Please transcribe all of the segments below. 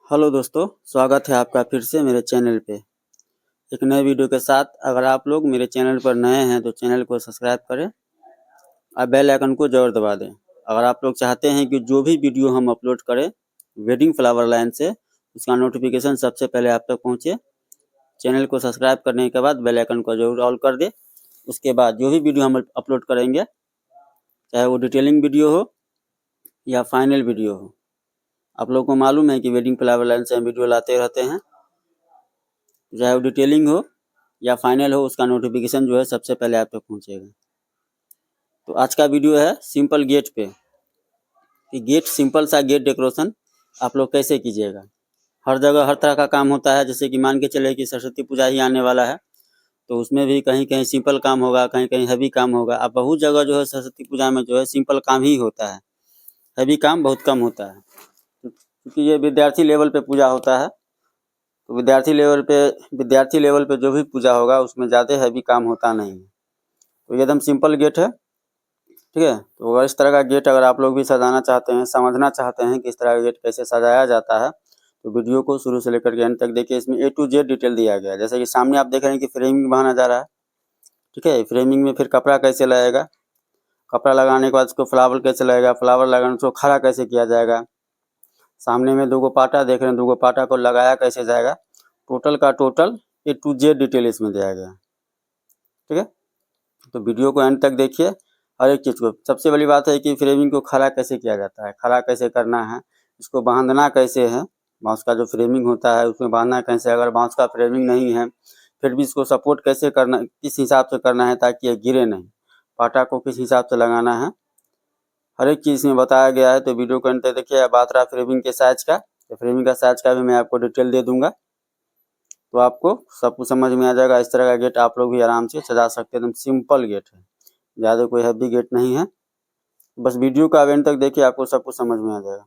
Hello दोस्तों, स्वागत है आपका फिर से मेरे चैनल पे एक नए वीडियो के साथ। अगर आप लोग मेरे चैनल पर नए हैं तो चैनल को सब्सक्राइब करें और बेल आइकन को ज़रूर दबा दें। अगर आप लोग चाहते हैं कि जो भी वीडियो हम अपलोड करें वेडिंग फ्लावर लाइन से, उसका नोटिफिकेशन सबसे पहले आप तक पहुँचे, चैनल को सब्सक्राइब करने के बाद बेल आइकन को जरूर ऑल कर दें। उसके बाद जो भी वीडियो हम अपलोड करेंगे, चाहे वो डिटेलिंग वीडियो हो या फाइनल वीडियो हो, आप लोगों को मालूम है कि वेडिंग फ्लावर लाइन से हम वीडियो लाते रहते हैं, चाहे वो डिटेलिंग हो या फाइनल हो, उसका नोटिफिकेशन जो है सबसे पहले आप तक पहुंचेगा। तो आज का वीडियो है सिंपल गेट पे कि गेट, सिंपल सा गेट डेकोरेशन आप लोग कैसे कीजिएगा। हर जगह हर तरह का काम होता है, जैसे कि मान के चले कि सरस्वती पूजा ही आने वाला है तो उसमें भी कहीं कहीं सिंपल काम होगा, कहीं कहीं हैवी काम होगा। अब बहुत जगह जो है सरस्वती पूजा में जो है सिंपल काम ही होता है, हैवी काम बहुत कम होता है, क्योंकि ये विद्यार्थी लेवल पे पूजा होता है। तो विद्यार्थी लेवल पे जो भी पूजा होगा उसमें ज़्यादा हैवी काम होता नहीं है। तो एकदम सिंपल गेट है, ठीक है। तो अगर इस तरह का गेट अगर आप लोग भी सजाना चाहते हैं, समझना चाहते हैं कि इस तरह का गेट कैसे सजाया जाता है, तो वीडियो को शुरू से लेकर के अंत तक देखिए। इसमें A to Z डिटेल दिया गया है। जैसे कि सामने आप देख रहे हैं कि फ्रेमिंग बनाना जा रहा है, ठीक है। फ्रेमिंग में फिर कपड़ा कैसे लगेगा, कपड़ा लगाने के बाद उसको फ्लावर कैसे लगेगा, फ्लावर लगाने उसको खड़ा कैसे किया जाएगा, सामने में 2 पाटा देख रहे हैं, 2 पाटा को लगाया कैसे जाएगा, टोटल का total A to Z detail इसमें दिया गया है, ठीक है। तो वीडियो को एंड तक देखिए हर एक चीज़ को। सबसे बड़ी बात है कि फ्रेमिंग को खड़ा कैसे किया जाता है, खड़ा कैसे करना है, इसको बांधना कैसे है, बांस का जो फ्रेमिंग होता है उसमें बांधना कैसे, अगर बांस का फ्रेमिंग नहीं है फिर भी इसको सपोर्ट कैसे करना, किस हिसाब से करना है ताकि ये गिरे नहीं, पाटा को किस हिसाब से लगाना है, हर एक चीज़ में बताया गया है। तो वीडियो को अंत तक देखिए। बात रहा फ्रेमिंग के साइज का, तो फ्रेमिंग का साइज का भी मैं आपको डिटेल दे दूंगा, तो आपको सब कुछ समझ में आ जाएगा। इस तरह का गेट आप लोग भी आराम से सजा सकते हैं। एकदम सिंपल गेट है, ज़्यादा कोई हैवी गेट नहीं है। बस वीडियो का एंड तक देखिए, आपको सब कुछ समझ में आ जाएगा।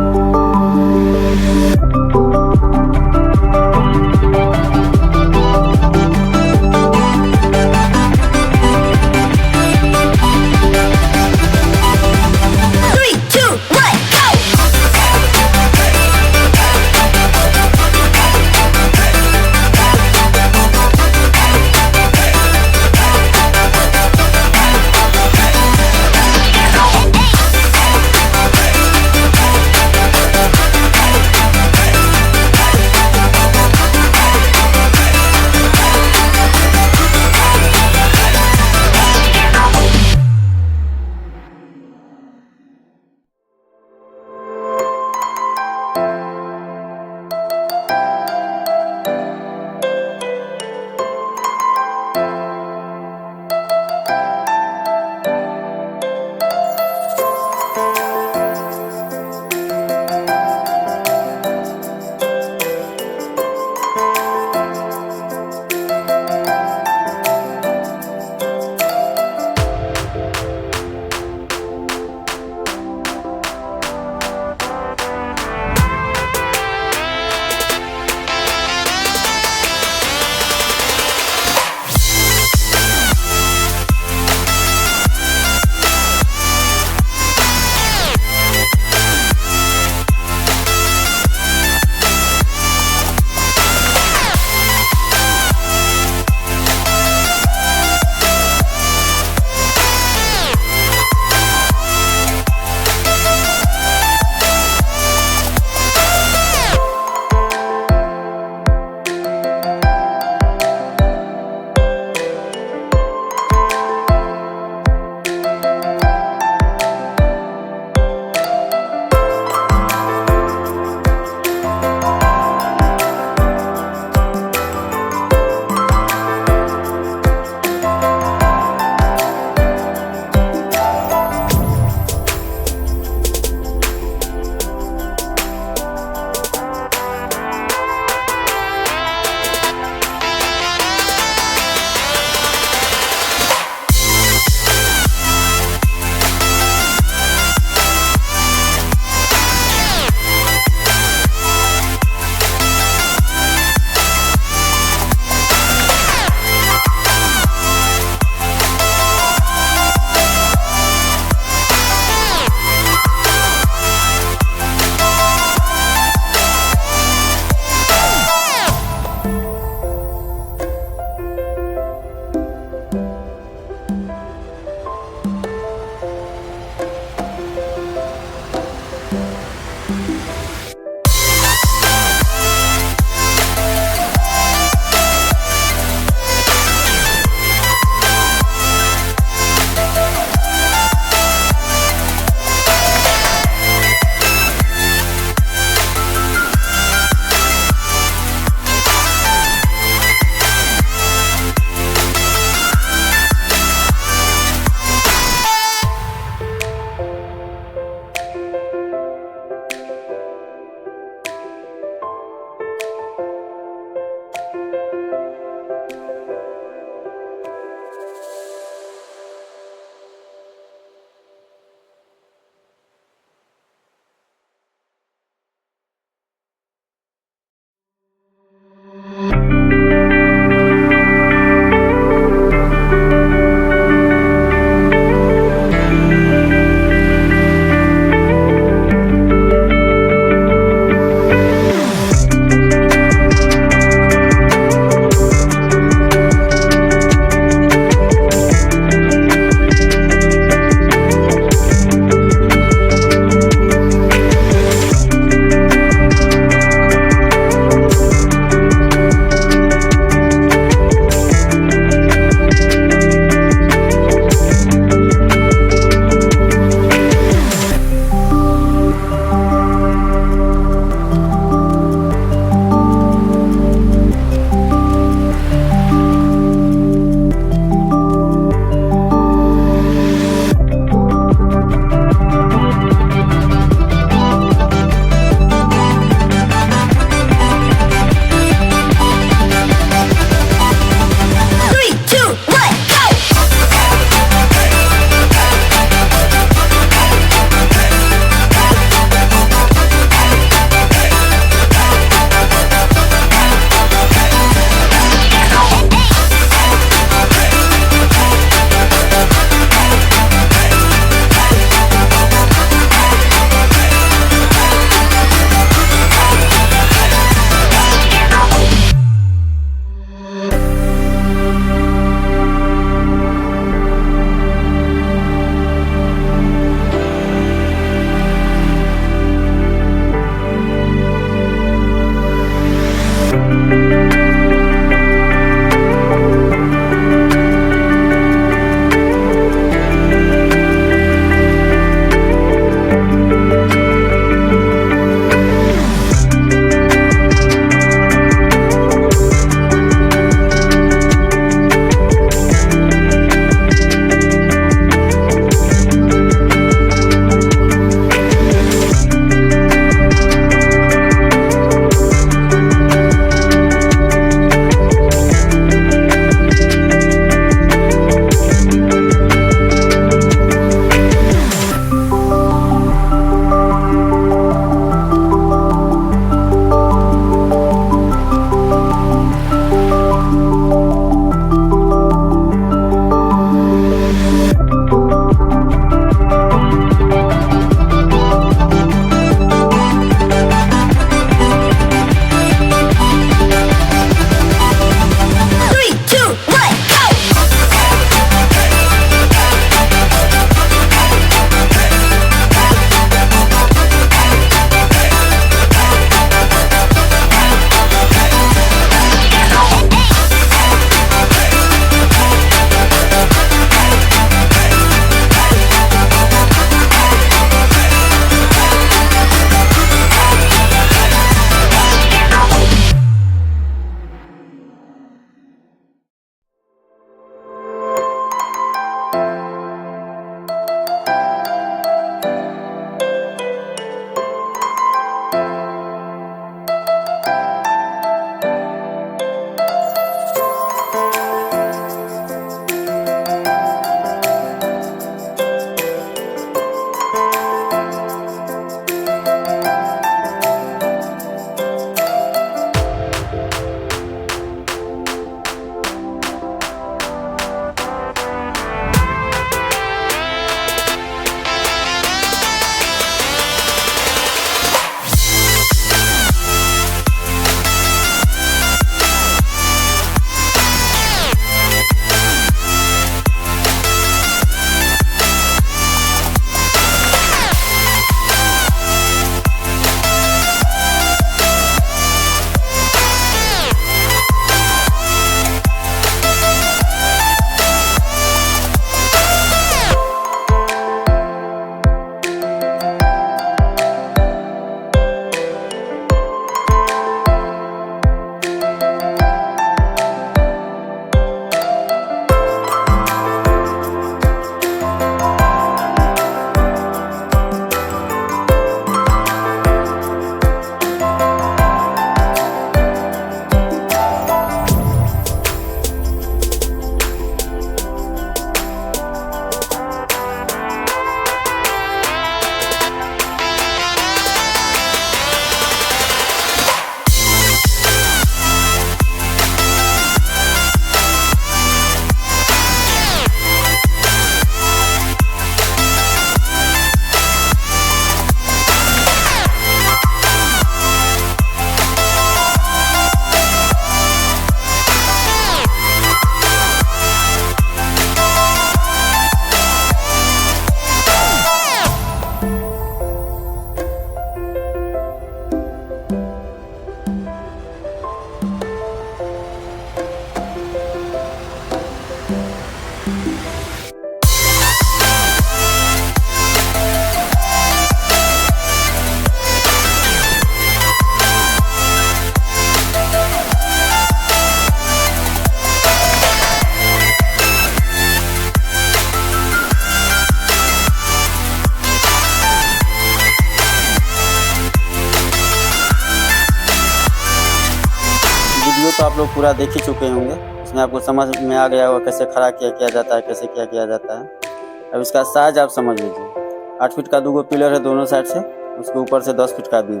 आप लोग पूरा देख ही चुके होंगे, इसमें आपको समझ में आ गया होगा कैसे खड़ा किया जाता है, कैसे क्या किया जाता है। अब इसका साइज आप समझ लीजिए, 8 फीट का 2 पिलर है दोनों साइड से, उसके ऊपर से 10 फीट का बीम,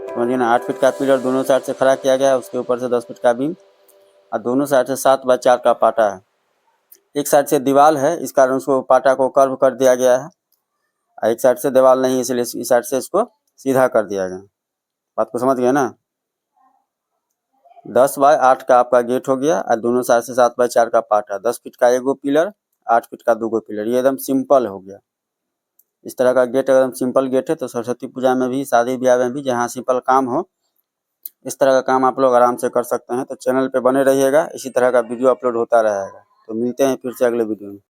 समझिए ना। 8 फीट का पिलर दोनों साइड से खड़ा किया गया है, उसके ऊपर से 10 फीट का बीम और दोनों साइड से 7x4 का पाटा है। एक साइड से दीवार है, इस कारण उसको पाटा को कर्व कर दिया गया है, और एक साइड से दीवार नहीं, इसलिए इस साइड से इसको सीधा कर दिया गया। बात को समझ गए ना। 10x8 का आपका गेट हो गया और दोनों साइड से 7x4 का पाटा, 10 फीट का 1 पिलर, 8 फीट का 2 पिलर, ये एकदम सिंपल हो गया। इस तरह का गेट एकदम सिंपल गेट है, तो सरस्वती पूजा में भी, शादी ब्याह में भी, जहाँ सिंपल काम हो, इस तरह का काम आप लोग आराम से कर सकते हैं। तो चैनल पे बने रहिएगा, इसी तरह का वीडियो अपलोड होता रहेगा। तो मिलते हैं फिर से अगले वीडियो में।